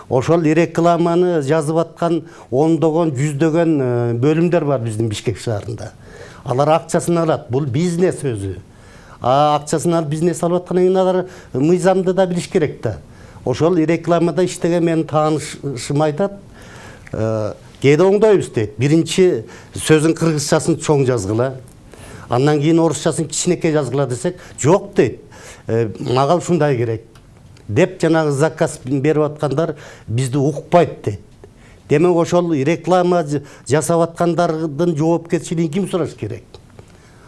ошол рекламаны жазып аткан ондогон, жүздөгөн бөлүмдөр бар биздин Бишкек шаарында. Алар акчасын алат. Бул бизнес өзү. Акчасын алып бизнес алып аткандан кийин алар мыйзамды да билиш керек да. Ошол рекламада иштеген менин таанышым айтат. Кээде оңдойбуз дейт. Биринчи сөзүн кыргызчасын чоң жазгыла. Андан кийин орусчасын кичинекей жазгыла десек, жок дейт. Мага ушундай керек деп жанагы заказ берип аткандар бизди укпайт дейт. Демек ошол реклама жасап аткандардын жоопкерчилигин ким сураш керек?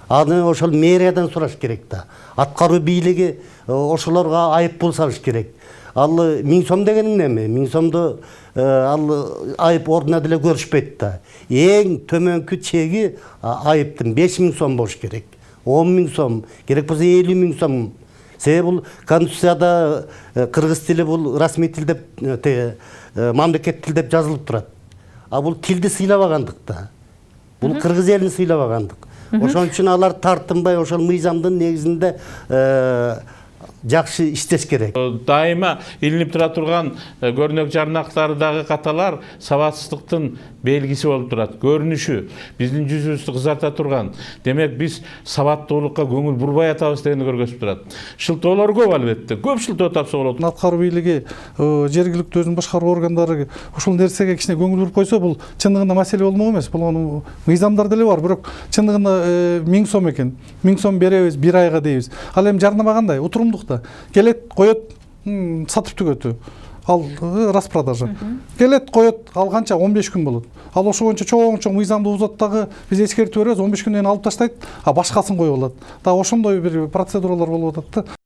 Аны ошол мэриядан сураш керек да. Аткаруу бийлиги ошолорго айып пул салыш керек. Ал 1000 сом деген неме? 1000 сомду ал айып ордуна деле көрүшпөйт да. Эң төмөнкү чеги айыптын 5000 сом болуш керек. 10.000 сом, керек болсо 50.000 сом. Себеби бул конституцияда кыргыз тили бул расмий тил деп, мамлекет тил деп жазылып турат. А бул тилди сыйлабагандык да. Бул кыргыз элин сыйлабагандык. Ошон үчүн алар тартынбай ошол мыйзамдын негизинде жакшы иштеш керек. Дайыма илинип тура турган көрнөк жарнактардагы каталар сабатсыздыктын белгиси болуп турат. Көрүнүшү биздин жүзүбүздү кызарта турган. Демек биз сабаттуулукка көңүл бурбай атабыз дегенди көргөзүп турат. Шылтоолор көп албетте. Көп шылтоо тапса болот. Аткаруу бийлиги, жергиликтүү өзүнүн башкаруу органдары ушул нерсеге кичине көңүл буруп койсо, бул чындыгында маселе болмок эмес. Бул мыйзамдар деле бар, бирок чындыгында 1000 сом экен. 1000 сом беребиз, 1 айга дейбиз. Ал эми жарнама кандай? Утурумдукта. Келет, коет, сатып түгөтүү. Ал распродажа. Келет, коет, ал канча 15 күн болот. Ал ошо боюнча чоң мыйзамды бузат дагы биз эскертип беребиз, 15 күндөн кийин алып таштайт, башкасын коюп алат. Да ошондой бир процедуралар болуп атат да.